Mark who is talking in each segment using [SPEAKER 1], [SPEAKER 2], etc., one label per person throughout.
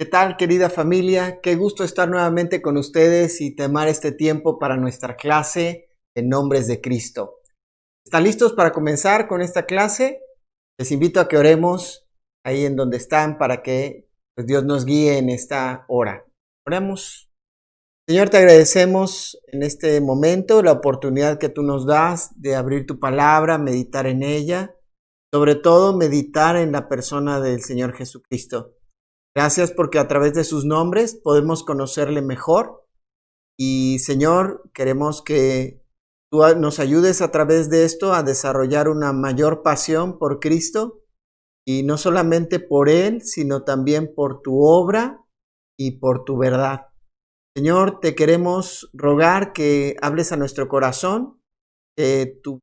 [SPEAKER 1] ¿Qué tal, querida familia? Qué gusto estar nuevamente con ustedes y tomar este tiempo para nuestra clase en Nombres de Cristo. ¿Están listos para comenzar con esta clase? Les invito a que oremos ahí en donde están para que Dios nos guíe en esta hora. Oremos. Señor, te agradecemos en este momento la oportunidad que tú nos das de abrir tu palabra, meditar en ella, sobre todo meditar en la persona del Señor Jesucristo. Gracias porque a través de sus nombres podemos conocerle mejor y Señor, queremos que tú nos ayudes a través de esto a desarrollar una mayor pasión por Cristo y no solamente por Él, sino también por tu obra y por tu verdad. Señor, te queremos rogar que hables a nuestro corazón, que tu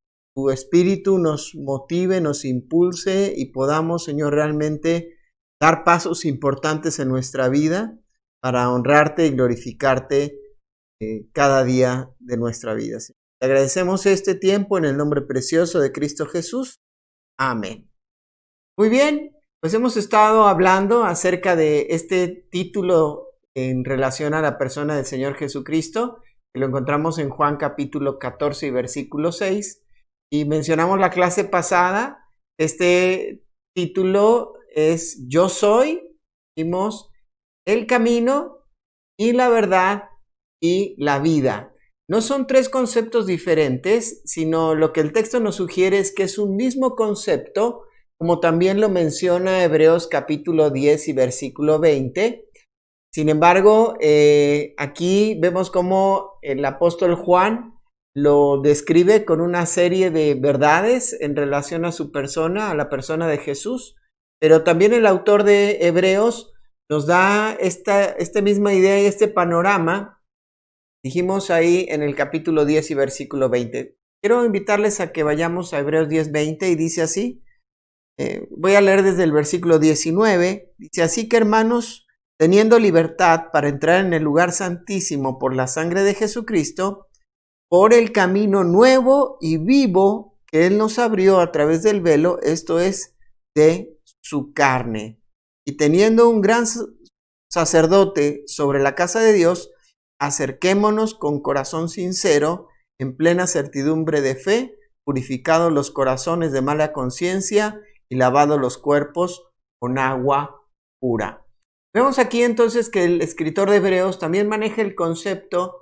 [SPEAKER 1] espíritu nos motive, nos impulse y podamos, Señor, realmente dar pasos importantes en nuestra vida para honrarte y glorificarte cada día de nuestra vida. Te agradecemos este tiempo en el nombre precioso de Cristo Jesús. Amén. Muy bien, pues hemos estado hablando acerca de este título en relación a la persona del Señor Jesucristo, que lo encontramos en Juan capítulo 14 y versículo 6, y mencionamos la clase pasada, este título es Yo soy, dijimos, el camino y la verdad y la vida. No son tres conceptos diferentes, sino lo que el texto nos sugiere es que es un mismo concepto, como también lo menciona Hebreos capítulo 10 y versículo 20. Sin embargo, aquí vemos cómo el apóstol Juan lo describe con una serie de verdades en relación a su persona, a la persona de Jesús. Pero también el autor de Hebreos nos da esta misma idea y este panorama. Dijimos ahí en el capítulo 10 y versículo 20. Quiero invitarles a que vayamos a Hebreos 10, 20 y dice así. Voy a leer desde el versículo 19. Dice así que hermanos, teniendo libertad para entrar en el lugar santísimo por la sangre de Jesucristo, por el camino nuevo y vivo que Él nos abrió a través del velo, esto es, de su carne. Y teniendo un gran sacerdote sobre la casa de Dios, acerquémonos con corazón sincero, en plena certidumbre de fe, purificados los corazones de mala conciencia y lavados los cuerpos con agua pura. Vemos aquí entonces que el escritor de Hebreos también maneja el concepto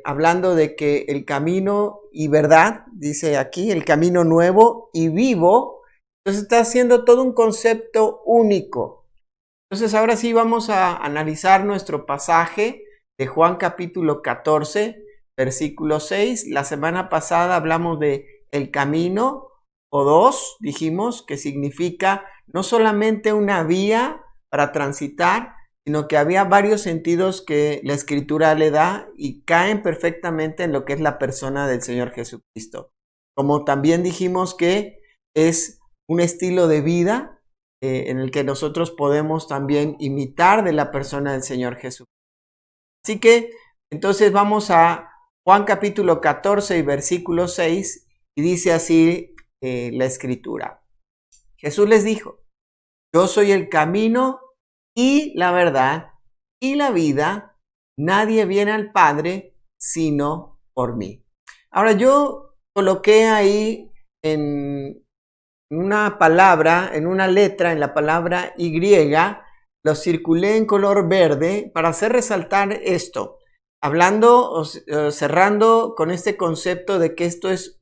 [SPEAKER 1] hablando de que el camino y verdad, dice aquí, el camino nuevo y vivo. Entonces está haciendo todo un concepto único. Entonces ahora sí vamos a analizar nuestro pasaje de Juan capítulo 14, versículo 6. La semana pasada hablamos de el camino, odos, dijimos, que significa no solamente una vía para transitar, sino que había varios sentidos que la Escritura le da y caen perfectamente en lo que es la persona del Señor Jesucristo. Como también dijimos que es un estilo de vida en el que nosotros podemos también imitar de la persona del Señor Jesucristo. Así que entonces vamos a Juan capítulo 14 y versículo 6 y dice así la Escritura. Jesús les dijo, yo soy el camino y la verdad y la vida, nadie viene al Padre sino por mí. Ahora yo coloqué ahí en una palabra, en una letra, en la palabra Y, lo circulé en color verde para hacer resaltar esto, hablando o cerrando con este concepto de que esto es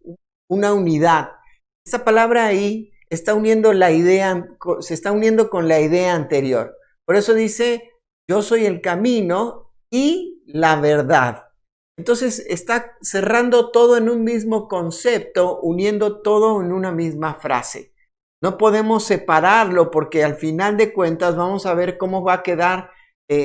[SPEAKER 1] una unidad. Esta palabra ahí está uniendo la idea, se está uniendo con la idea anterior. Por eso dice, yo soy el camino y la verdad. Entonces está cerrando todo en un mismo concepto, uniendo todo en una misma frase. No podemos separarlo porque al final de cuentas vamos a ver cómo va a quedar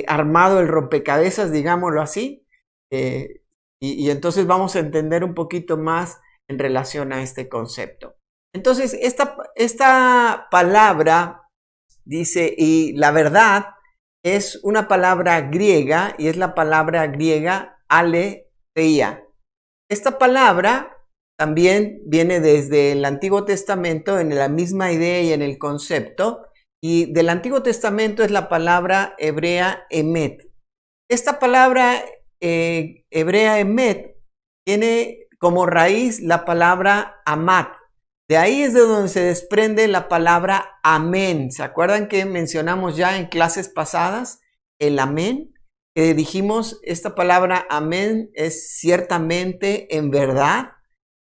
[SPEAKER 1] armado el rompecabezas, digámoslo así. Y entonces vamos a entender un poquito más en relación a este concepto. Entonces, esta palabra dice, y la verdad es una palabra griega, y es la palabra griega aletheia. Esta palabra también viene desde el Antiguo Testamento en la misma idea y en el concepto, y del Antiguo Testamento es la palabra hebrea emet. Esta palabra hebrea emet tiene como raíz la palabra amat. De ahí es de donde se desprende la palabra amén. ¿Se acuerdan que mencionamos ya en clases pasadas el amén? Dijimos, esta palabra amén es ciertamente, en verdad.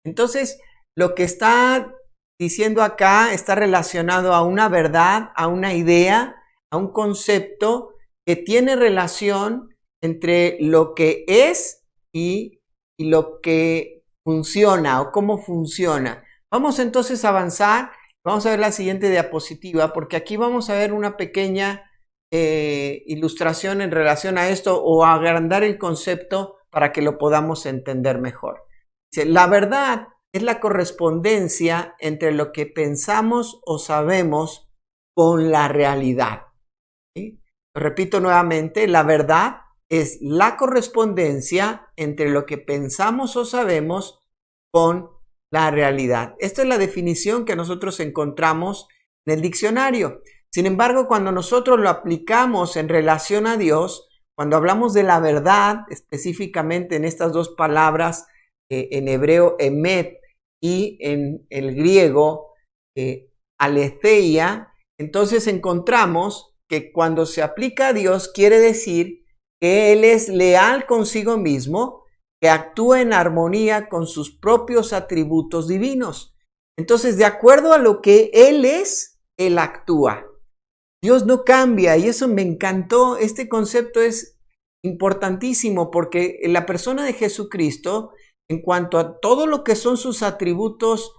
[SPEAKER 1] Entonces, lo que está diciendo acá está relacionado a una verdad, a una idea, a un concepto que tiene relación entre lo que es y lo que funciona o cómo funciona. Vamos entonces a avanzar. Vamos a ver la siguiente diapositiva, porque aquí vamos a ver una pequeña ilustración en relación a esto, o a agrandar el concepto para que lo podamos entender mejor. Dice, la verdad es la correspondencia entre lo que pensamos o sabemos con la realidad. ¿Sí? Lo repito nuevamente, la verdad es la correspondencia entre lo que pensamos o sabemos con la realidad. Esta es la definición que nosotros encontramos en el diccionario. Sin embargo, cuando nosotros lo aplicamos en relación a Dios, cuando hablamos de la verdad, específicamente en estas dos palabras, en hebreo emet y en el griego aletheia, entonces encontramos que cuando se aplica a Dios quiere decir que Él es leal consigo mismo, que actúa en armonía con sus propios atributos divinos. Entonces, de acuerdo a lo que Él es, Él actúa. Dios no cambia, y eso me encantó. Este concepto es importantísimo porque la persona de Jesucristo, en cuanto a todo lo que son sus atributos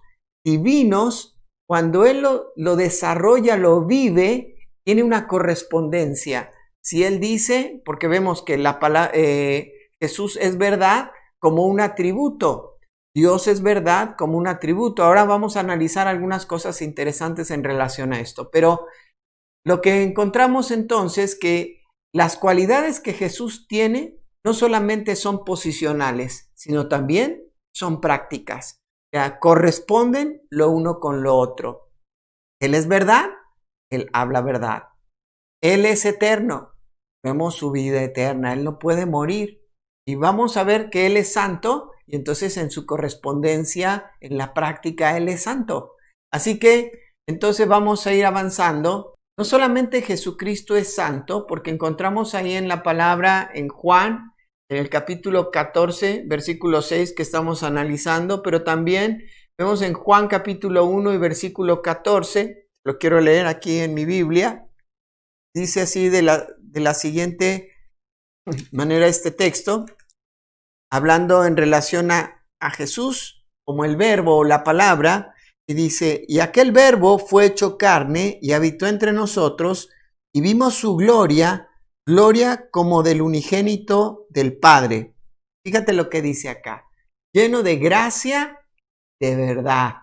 [SPEAKER 1] divinos, cuando Él lo desarrolla, lo vive, tiene una correspondencia. Si Él dice, porque vemos que Jesús es verdad como un atributo, Dios es verdad como un atributo. Ahora vamos a analizar algunas cosas interesantes en relación a esto, pero lo que encontramos entonces que las cualidades que Jesús tiene no solamente son posicionales, sino también son prácticas. O sea, corresponden lo uno con lo otro. Él es verdad, Él habla verdad. Él es eterno, vemos su vida eterna, Él no puede morir. Y vamos a ver que Él es santo, y entonces en su correspondencia, en la práctica, Él es santo. Así que entonces vamos a ir avanzando. No solamente Jesucristo es santo, porque encontramos ahí en la palabra en Juan, en el capítulo 14, versículo 6 que estamos analizando, pero también vemos en Juan capítulo 1 y versículo 14, lo quiero leer aquí en mi Biblia, dice así de la siguiente manera este texto, hablando en relación a Jesús como el verbo o la palabra. Y dice, y aquel verbo fue hecho carne y habitó entre nosotros, y vimos su gloria, gloria como del unigénito del Padre. Fíjate lo que dice acá, lleno de gracia, de verdad,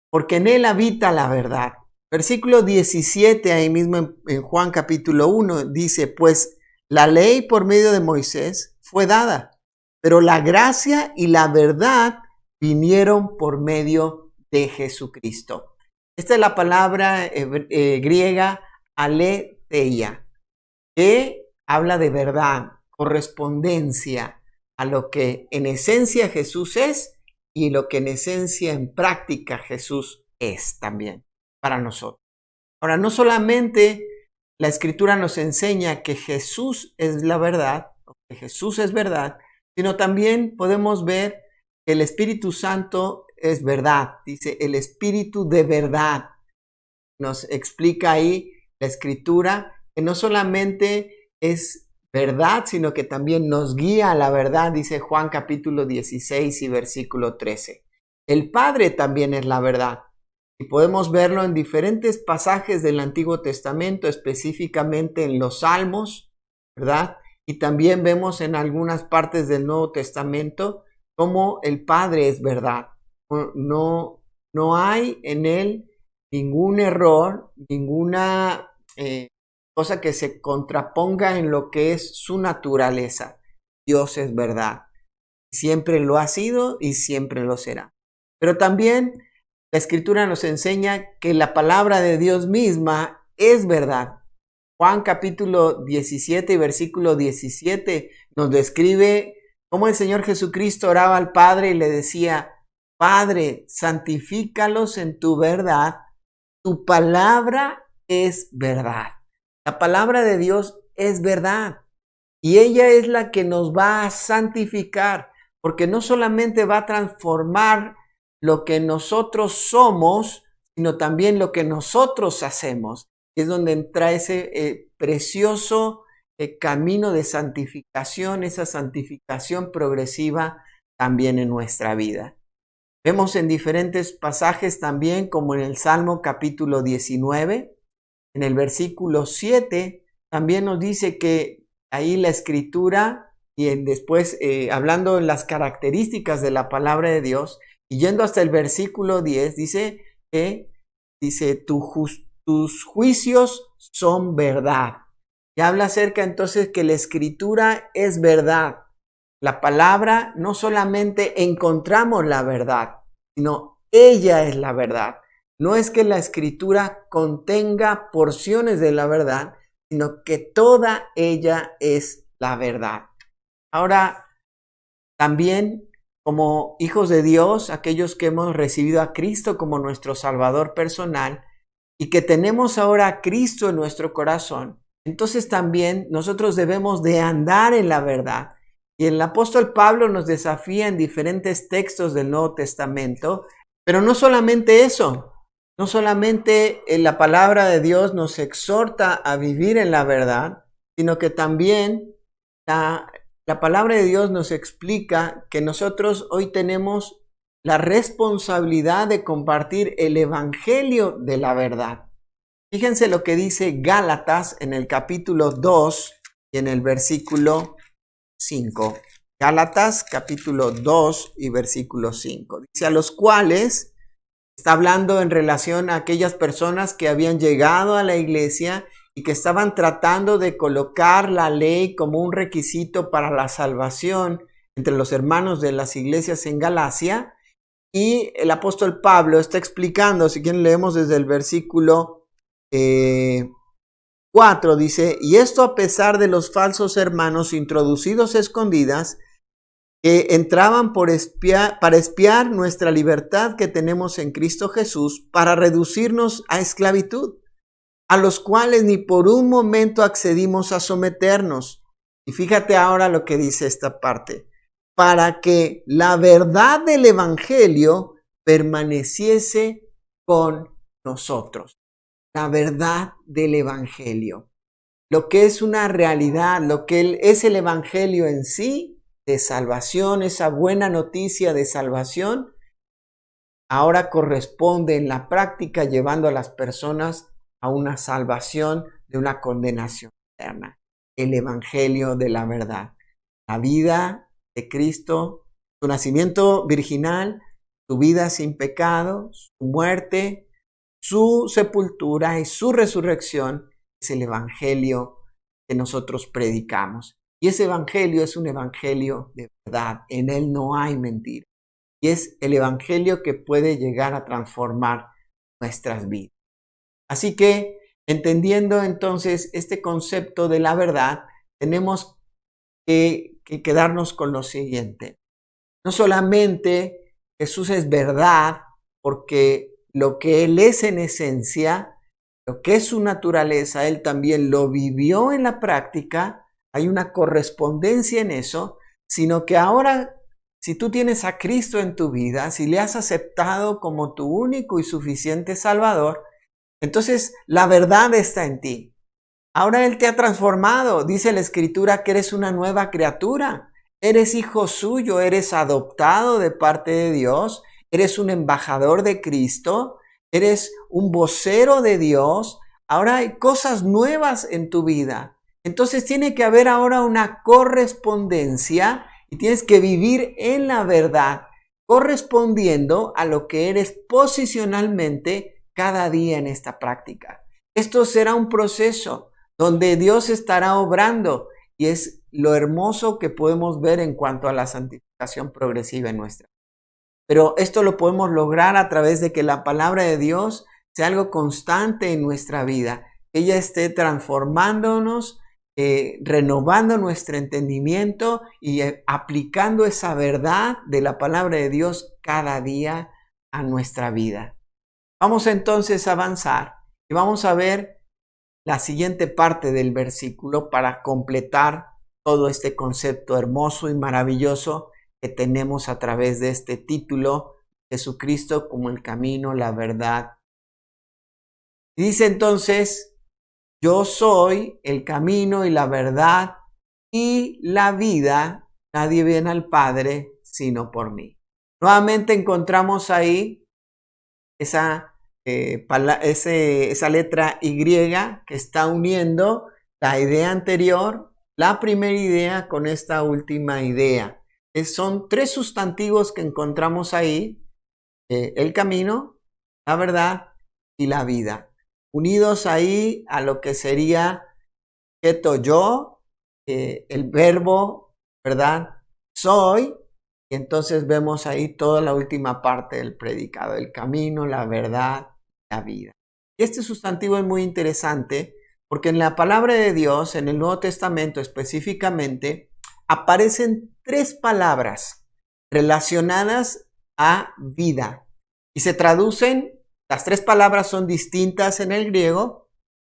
[SPEAKER 1] porque en él habita la verdad. Versículo 17, ahí mismo en Juan capítulo 1, dice, pues la ley por medio de Moisés fue dada, pero la gracia y la verdad vinieron por medio de Jesucristo. Esta es la palabra griega aletheia, que habla de verdad, correspondencia a lo que en esencia Jesús es y lo que en esencia en práctica Jesús es también para nosotros. Ahora, no solamente la Escritura nos enseña que Jesús es la verdad, que Jesús es verdad, sino también podemos ver que el Espíritu Santo es verdad. Dice el Espíritu de verdad. Nos explica ahí la Escritura que no solamente es verdad, sino que también nos guía a la verdad, dice Juan capítulo 16 y versículo 13. El Padre también es la verdad. Y podemos verlo en diferentes pasajes del Antiguo Testamento, específicamente en los Salmos, ¿verdad? Y también vemos en algunas partes del Nuevo Testamento cómo el Padre es verdad. No hay en él ningún error, ninguna cosa que se contraponga en lo que es su naturaleza. Dios es verdad. Siempre lo ha sido y siempre lo será. Pero también la Escritura nos enseña que la palabra de Dios misma es verdad. Juan capítulo 17 y versículo 17 nos describe cómo el Señor Jesucristo oraba al Padre y le decía: Padre, santifícalos en tu verdad, tu palabra es verdad. La palabra de Dios es verdad y ella es la que nos va a santificar, porque no solamente va a transformar lo que nosotros somos, sino también lo que nosotros hacemos. Es donde entra ese precioso camino de santificación, esa santificación progresiva también en nuestra vida. Vemos en diferentes pasajes también, como en el Salmo capítulo 19, en el versículo 7, también nos dice que ahí la Escritura, y después hablando de las características de la palabra de Dios, y yendo hasta el versículo 10, dice tus juicios son verdad. Y habla acerca entonces que la Escritura es verdad. La palabra, no solamente encontramos la verdad, sino ella es la verdad. No es que la Escritura contenga porciones de la verdad, sino que toda ella es la verdad. Ahora, también como hijos de Dios, aquellos que hemos recibido a Cristo como nuestro Salvador personal y que tenemos ahora a Cristo en nuestro corazón, entonces también nosotros debemos de andar en la verdad. Y el apóstol Pablo nos desafía en diferentes textos del Nuevo Testamento, pero no solamente eso, no solamente la palabra de Dios nos exhorta a vivir en la verdad, sino que también la palabra de Dios nos explica que nosotros hoy tenemos la responsabilidad de compartir el evangelio de la verdad. Fíjense lo que dice Gálatas en el capítulo 2 y en el versículo 5. Gálatas capítulo 2 y versículo 5. Dice: a los cuales, está hablando en relación a aquellas personas que habían llegado a la iglesia y que estaban tratando de colocar la ley como un requisito para la salvación entre los hermanos de las iglesias en Galacia. Y el apóstol Pablo está explicando, si quieren leemos desde el versículo 4, dice: y esto a pesar de los falsos hermanos introducidos a escondidas, que entraban para espiar nuestra libertad que tenemos en Cristo Jesús, para reducirnos a esclavitud, a los cuales ni por un momento accedimos a someternos. Y fíjate ahora lo que dice esta parte: para que la verdad del evangelio permaneciese con nosotros. La verdad del evangelio, lo que es una realidad, lo que es el evangelio en sí, de salvación, esa buena noticia de salvación, ahora corresponde en la práctica llevando a las personas a una salvación de una condenación eterna. El evangelio de la verdad, la vida de Cristo, su nacimiento virginal, su vida sin pecado, su muerte, su sepultura y su resurrección, es el evangelio que nosotros predicamos. Y ese evangelio es un evangelio de verdad. En él no hay mentira. Y es el evangelio que puede llegar a transformar nuestras vidas. Así que, entendiendo entonces este concepto de la verdad, tenemos que quedarnos con lo siguiente. No solamente Jesús es verdad, porque lo que Él es en esencia, lo que es su naturaleza, Él también lo vivió en la práctica, hay una correspondencia en eso, sino que ahora, si tú tienes a Cristo en tu vida, si le has aceptado como tu único y suficiente Salvador, entonces la verdad está en ti. Ahora Él te ha transformado. Dice la Escritura que eres una nueva criatura. Eres hijo suyo, eres adoptado de parte de Dios, eres un embajador de Cristo, eres un vocero de Dios. Ahora hay cosas nuevas en tu vida. Entonces tiene que haber ahora una correspondencia y tienes que vivir en la verdad, correspondiendo a lo que eres posicionalmente cada día en esta práctica. Esto será un proceso donde Dios estará obrando y es lo hermoso que podemos ver en cuanto a la santificación progresiva en nuestra vida. Pero esto lo podemos lograr a través de que la palabra de Dios sea algo constante en nuestra vida, que ella esté transformándonos, renovando nuestro entendimiento y aplicando esa verdad de la palabra de Dios cada día a nuestra vida. Vamos entonces a avanzar y vamos a ver la siguiente parte del versículo para completar todo este concepto hermoso y maravilloso que tenemos a través de este título, Jesucristo como el camino, la verdad. Y dice entonces, yo soy el camino y la verdad y la vida, nadie viene al Padre sino por mí. Nuevamente encontramos ahí esa letra Y que está uniendo la idea anterior, la primera idea con esta última idea. Son tres sustantivos que encontramos ahí, el camino, la verdad y la vida, unidos ahí a lo que sería yo, el verbo, ¿verdad? Soy. Y entonces vemos ahí toda la última parte del predicado, el camino, la verdad, la vida. Y este sustantivo es muy interesante porque en la palabra de Dios, en el Nuevo Testamento específicamente, aparecen tres palabras relacionadas a vida. Y se traducen, las tres palabras son distintas en el griego,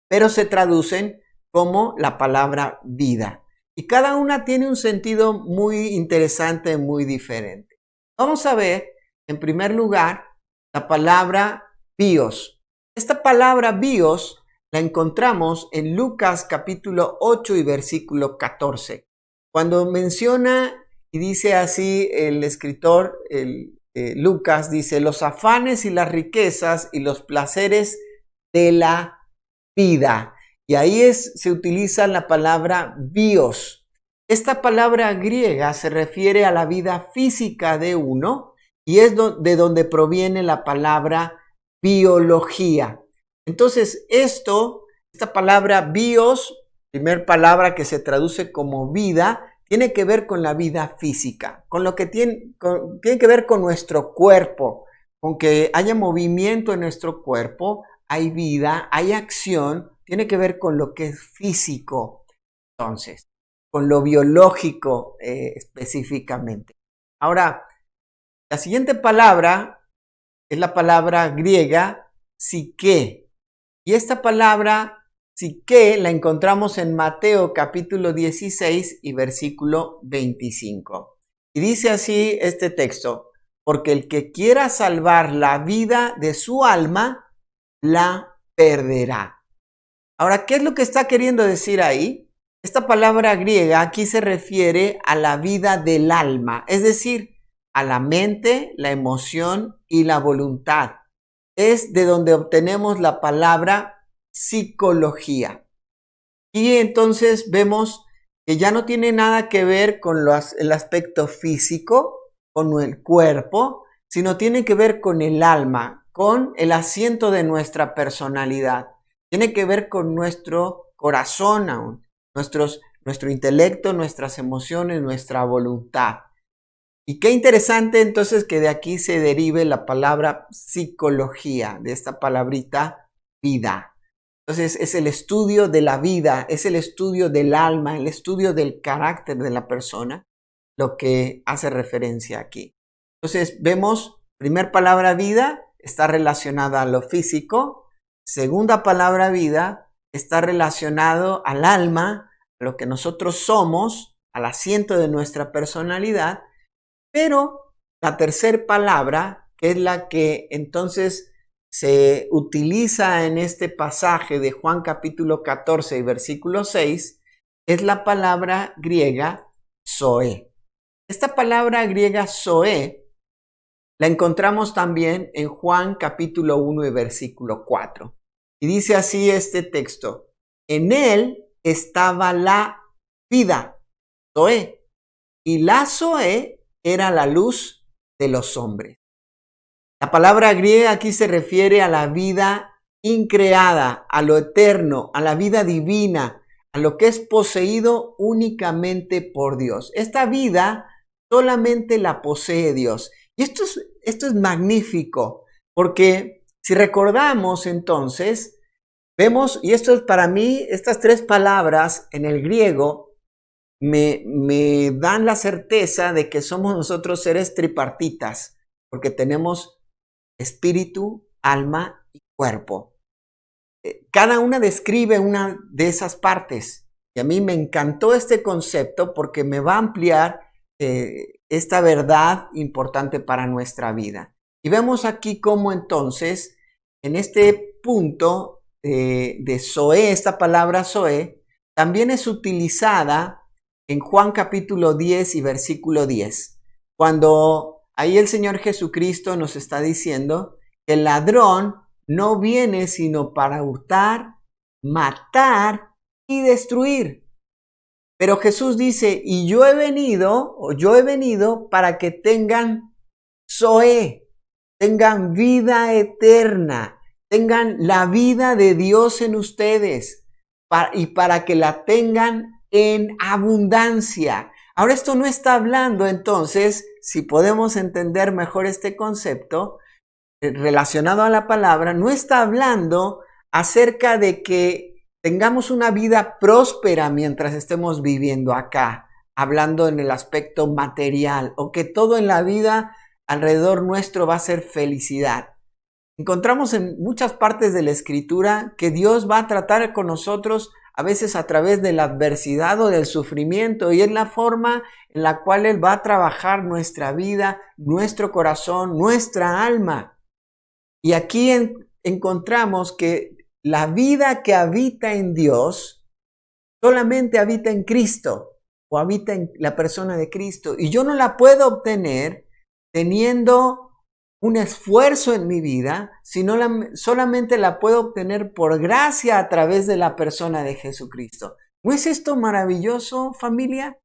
[SPEAKER 1] pero se traducen como la palabra vida. Y cada una tiene un sentido muy interesante, muy diferente. Vamos a ver, en primer lugar, la palabra bios. Esta palabra bios la encontramos en Lucas capítulo 8 y versículo 14. Cuando menciona y dice así el escritor, Lucas, dice, los afanes y las riquezas y los placeres de la vida. Y ahí se utiliza la palabra bios. Esta palabra griega se refiere a la vida física de uno y es de donde proviene la palabra biología. Entonces, esta palabra bios, primer palabra que se traduce como vida, tiene que ver con la vida física, con lo que tiene que ver con nuestro cuerpo, con que haya movimiento en nuestro cuerpo, hay vida, hay acción, tiene que ver con lo que es físico, entonces, con lo biológico específicamente. Ahora, la siguiente palabra es la palabra griega psique. Y esta palabra psique la encontramos en Mateo capítulo 16 y versículo 25. Y dice así este texto, porque el que quiera salvar la vida de su alma, la perderá. Ahora, ¿qué es lo que está queriendo decir ahí? Esta palabra griega aquí se refiere a la vida del alma, es decir, a la mente, la emoción y la voluntad. Es de donde obtenemos la palabra psicología. Y entonces vemos que ya no tiene nada que ver con el aspecto físico, con el cuerpo, sino tiene que ver con el alma, con el asiento de nuestra personalidad. Tiene que ver con nuestro corazón aún, nuestro intelecto, nuestras emociones, nuestra voluntad. Y qué interesante entonces que de aquí se derive la palabra psicología, de esta palabrita vida. Entonces es el estudio de la vida, es el estudio del alma, el estudio del carácter de la persona, lo que hace referencia aquí. Entonces vemos, primer palabra vida, está relacionada a lo físico. Segunda palabra vida, está relacionado al alma, a lo que nosotros somos, al asiento de nuestra personalidad. Pero la tercera palabra, que es la que entonces se utiliza en este pasaje de Juan capítulo 14 y versículo 6, es la palabra griega zoe. Esta palabra griega zoe la encontramos también en Juan capítulo 1 y versículo 4. Y dice así este texto, en él estaba la vida, zoe, y la zoe era la luz de los hombres. La palabra griega aquí se refiere a la vida increada, a lo eterno, a la vida divina, a lo que es poseído únicamente por Dios. Esta vida solamente la posee Dios. Y esto es magnífico, porque si recordamos entonces, Vemos, y esto es para mí, estas tres palabras en el griego me dan la certeza de que somos nosotros seres tripartitas, porque tenemos espíritu, alma y cuerpo. Cada una describe una de esas partes. Y a mí me encantó este concepto porque me va a ampliar esta verdad importante para nuestra vida. Y vemos aquí cómo entonces, en este punto de Zoé, esta palabra Zoé, también es utilizada en Juan capítulo 10 y versículo 10, cuando ahí el Señor Jesucristo nos está diciendo que el ladrón no viene sino para hurtar, matar y destruir. Pero Jesús dice, y yo he venido para que tengan Zoé, tengan vida eterna, tengan la vida de Dios en ustedes, y para que la tengan en abundancia. Ahora esto no está hablando entonces, si podemos entender mejor este concepto, relacionado a la palabra, no está hablando acerca de que tengamos una vida próspera mientras estemos viviendo acá, hablando en el aspecto material, o que todo en la vida alrededor nuestro va a ser felicidad. Encontramos en muchas partes de la Escritura que Dios va a tratar con nosotros a veces a través de la adversidad o del sufrimiento, y es la forma en la cual Él va a trabajar nuestra vida, nuestro corazón, nuestra alma. Y aquí encontramos que la vida que habita en Dios solamente habita en Cristo o habita en la persona de Cristo. Y yo no la puedo obtener teniendo un esfuerzo en mi vida, sino solamente la puedo obtener por gracia a través de la persona de Jesucristo. ¿No es esto maravilloso, familia?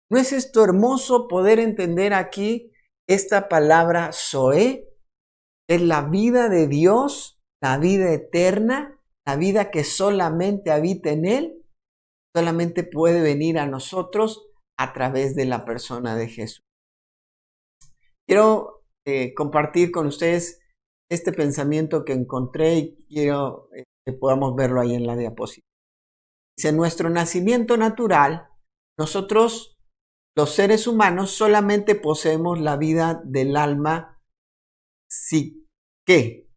[SPEAKER 1] ¿No es esto hermoso poder entender aquí esta palabra Zoé? Es la vida de Dios, la vida eterna, la vida que solamente habita en Él, solamente puede venir a nosotros a través de la persona de Jesús. Quiero compartir con ustedes este pensamiento que encontré y quiero que podamos verlo ahí en la diapositiva. Dice, en nuestro nacimiento natural, nosotros, los seres humanos, solamente poseemos la vida del alma psique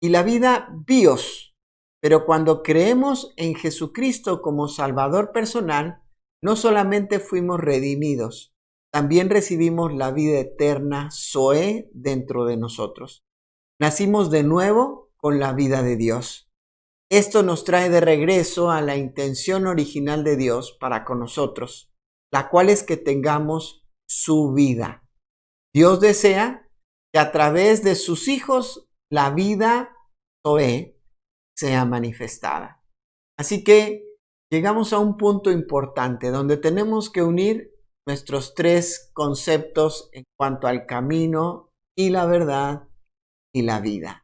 [SPEAKER 1] y la vida bios, pero cuando creemos en Jesucristo como Salvador personal, no solamente fuimos redimidos, también recibimos la vida eterna Zoé dentro de nosotros. Nacimos de nuevo con la vida de Dios. Esto nos trae de regreso a la intención original de Dios para con nosotros, la cual es que tengamos su vida. Dios desea que a través de sus hijos la vida Zoé sea manifestada. Así que llegamos a un punto importante donde tenemos que unir nuestros tres conceptos en cuanto al camino y la verdad y la vida.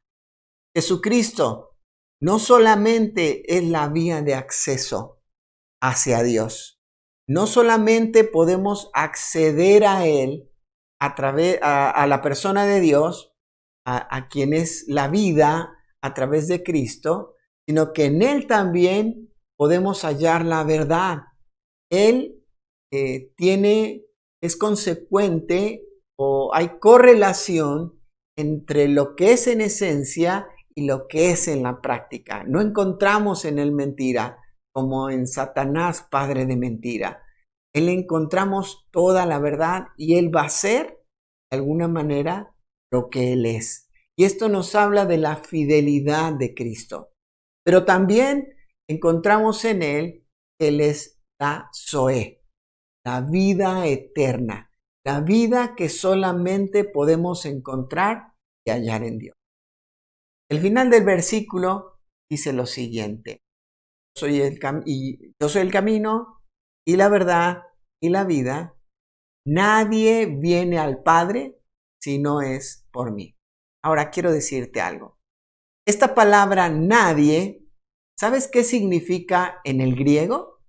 [SPEAKER 1] Jesucristo no solamente es la vía de acceso hacia Dios, no solamente podemos acceder a Él a través a la persona de Dios, a quien es la vida a través de Cristo, sino que en Él también podemos hallar la verdad. Él es consecuente o hay correlación entre lo que es en esencia y lo que es en la práctica. No encontramos en Él mentira, como en Satanás, padre de mentira. Él encontramos toda la verdad y Él va a ser, de alguna manera, lo que Él es. Y esto nos habla de la fidelidad de Cristo. Pero también encontramos en Él que Él es la Zoé, la vida eterna, la vida que solamente podemos encontrar y hallar en Dios. El final del versículo dice lo siguiente: yo soy el camino y la verdad y la vida. Nadie viene al Padre si no es por mí. Ahora quiero decirte algo. Esta palabra nadie, ¿sabes qué significa en el griego?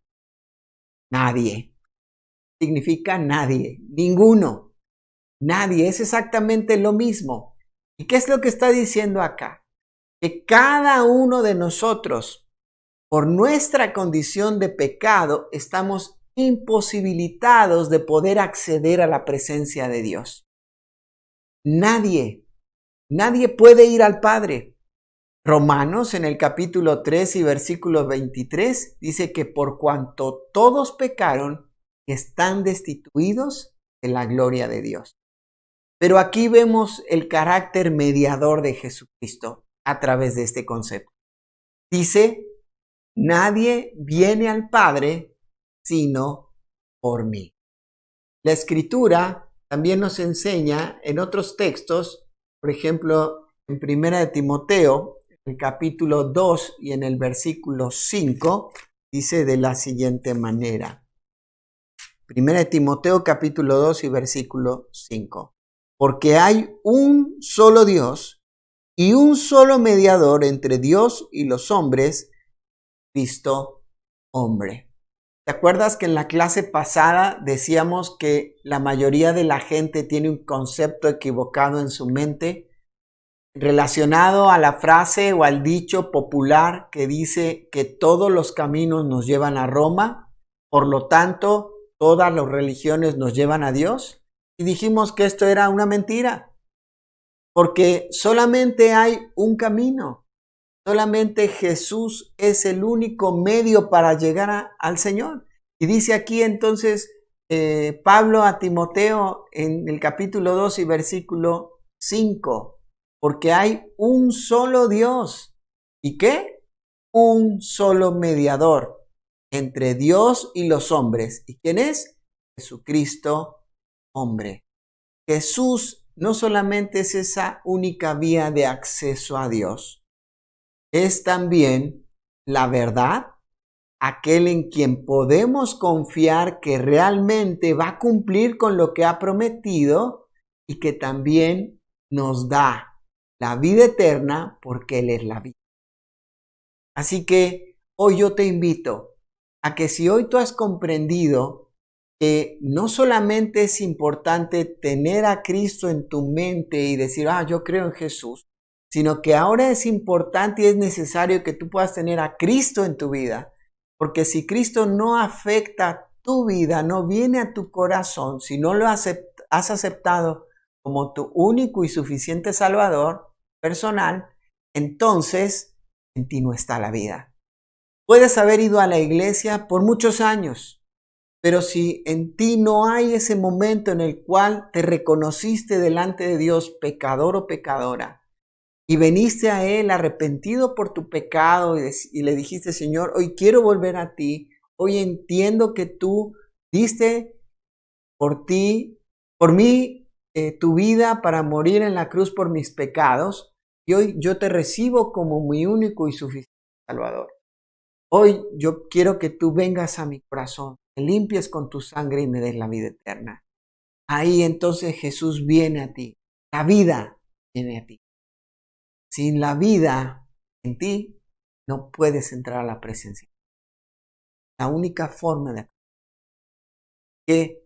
[SPEAKER 1] Nadie. Significa nadie, ninguno. Nadie, es exactamente lo mismo. ¿Y qué es lo que está diciendo acá? Que cada uno de nosotros por nuestra condición de pecado, estamos imposibilitados de poder acceder a la presencia de Dios. Nadie puede ir al Padre. Romanos en el capítulo 3 y versículo 23 dice que por cuanto todos pecaron, están destituidos de la gloria de Dios. Pero aquí vemos el carácter mediador de Jesucristo a través de este concepto. Dice, nadie viene al Padre sino por mí. La Escritura también nos enseña en otros textos, por ejemplo, en 1 de Timoteo, el capítulo 2 y en el versículo 5, dice de la siguiente manera. 1 de Timoteo, capítulo 2 y versículo 5. Porque hay un solo Dios y un solo mediador entre Dios y los hombres, Cristo hombre. ¿Te acuerdas que en la clase pasada decíamos que la mayoría de la gente tiene un concepto equivocado en su mente relacionado a la frase o al dicho popular que dice que todos los caminos nos llevan a Roma, por lo tanto, todas las religiones nos llevan a Dios? Y dijimos que esto era una mentira, porque solamente hay un camino, solamente Jesús es el único medio para llegar al Señor. Y dice aquí entonces Pablo a Timoteo en el capítulo 2 y versículo 5, porque hay un solo Dios. ¿Y qué? Un solo mediador entre Dios y los hombres. ¿Y quién es? Jesucristo, hombre. Jesús no solamente es esa única vía de acceso a Dios, es también la verdad, aquel en quien podemos confiar que realmente va a cumplir con lo que ha prometido y que también nos da la vida eterna porque Él es la vida. Así que hoy yo te invito a que si hoy tú has comprendido que no solamente es importante tener a Cristo en tu mente y decir, yo creo en Jesús, sino que ahora es importante y es necesario que tú puedas tener a Cristo en tu vida. Porque si Cristo no afecta tu vida, no viene a tu corazón, si no lo has aceptado como tu único y suficiente Salvador personal, entonces en ti no está la vida. Puedes haber ido a la iglesia por muchos años, pero si en ti no hay ese momento en el cual te reconociste delante de Dios pecador o pecadora y veniste a Él arrepentido por tu pecado y le dijiste, Señor, hoy quiero volver a ti, hoy entiendo que tú diste por mí, tu vida para morir en la cruz por mis pecados, y hoy yo te recibo como mi único y suficiente Salvador. Hoy yo quiero que tú vengas a mi corazón, me limpies con tu sangre y me des la vida eterna. Ahí entonces Jesús viene a ti, la vida viene a ti. Sin la vida en ti, no puedes entrar a la presencia. La única forma de que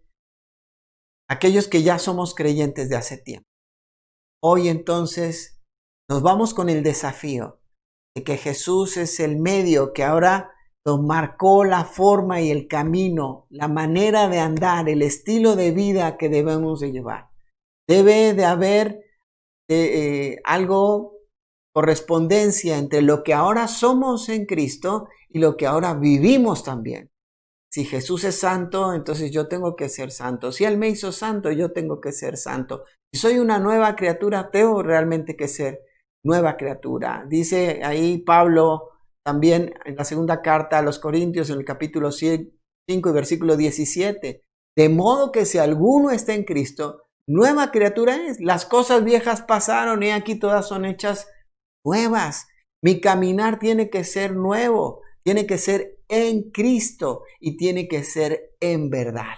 [SPEAKER 1] aquellos que ya somos creyentes de hace tiempo, hoy entonces nos vamos con el desafío de que Jesús es el medio que ahora nos marcó la forma y el camino, la manera de andar, el estilo de vida que debemos de llevar. Debe de haber algo, correspondencia entre lo que ahora somos en Cristo y lo que ahora vivimos también. Si Jesús es santo, entonces yo tengo que ser santo. Si Él me hizo santo, yo tengo que ser santo. Si soy una nueva criatura, tengo realmente que ser nueva criatura. Dice ahí Pablo también en la segunda carta a los Corintios, en el capítulo 5 y versículo 17. De modo que si alguno está en Cristo, nueva criatura es. Las cosas viejas pasaron y aquí todas son hechas nuevas. Mi caminar tiene que ser nuevo, tiene que ser en Cristo y tiene que ser en verdad.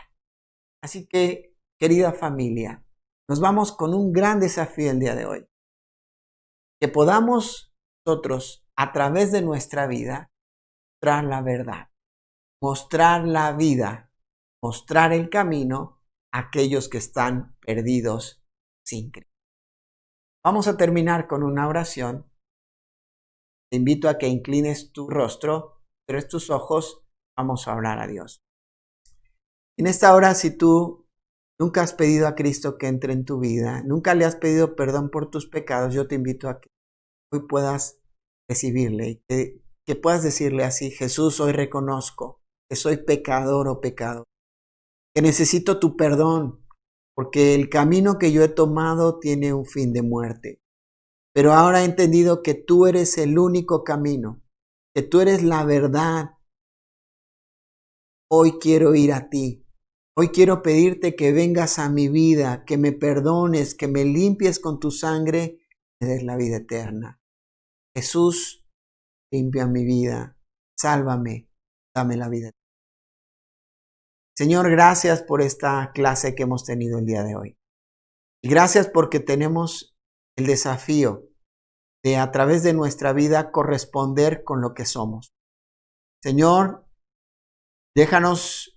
[SPEAKER 1] Así que, querida familia, nos vamos con un gran desafío el día de hoy. Que podamos nosotros, a través de nuestra vida, mostrar la verdad, mostrar la vida, mostrar el camino a aquellos que están perdidos sin Cristo. Vamos a terminar con una oración. Te invito a que inclines tu rostro, cierres tus ojos, vamos a orar a Dios. En esta hora, si tú nunca has pedido a Cristo que entre en tu vida, nunca le has pedido perdón por tus pecados, yo te invito a que hoy puedas recibirle y que puedas decirle así: Jesús, hoy reconozco que soy pecador o pecador, que necesito tu perdón, porque el camino que yo he tomado tiene un fin de muerte. Pero ahora he entendido que tú eres el único camino, que tú eres la verdad. Hoy quiero ir a ti. Hoy quiero pedirte que vengas a mi vida, que me perdones, que me limpies con tu sangre y me des la vida eterna. Jesús, limpia mi vida, sálvame, dame la vida. Señor, gracias por esta clase que hemos tenido el día de hoy. Y gracias porque tenemos el desafío de a través de nuestra vida corresponder con lo que somos. Señor, déjanos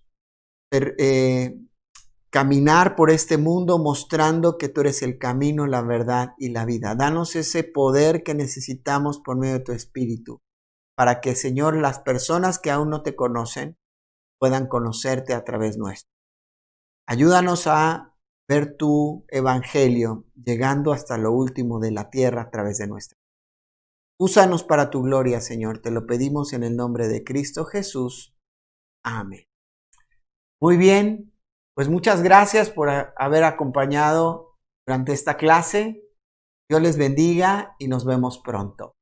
[SPEAKER 1] caminar por este mundo mostrando que tú eres el camino, la verdad y la vida. Danos ese poder que necesitamos por medio de tu Espíritu, para que, Señor, las personas que aún no te conocen puedan conocerte a través nuestro. Ayúdanos a ver tu evangelio llegando hasta lo último de la tierra a través de nuestra. Úsanos para tu gloria, Señor. Te lo pedimos en el nombre de Cristo Jesús. Amén. Muy bien, pues muchas gracias por haber acompañado durante esta clase. Dios les bendiga y nos vemos pronto.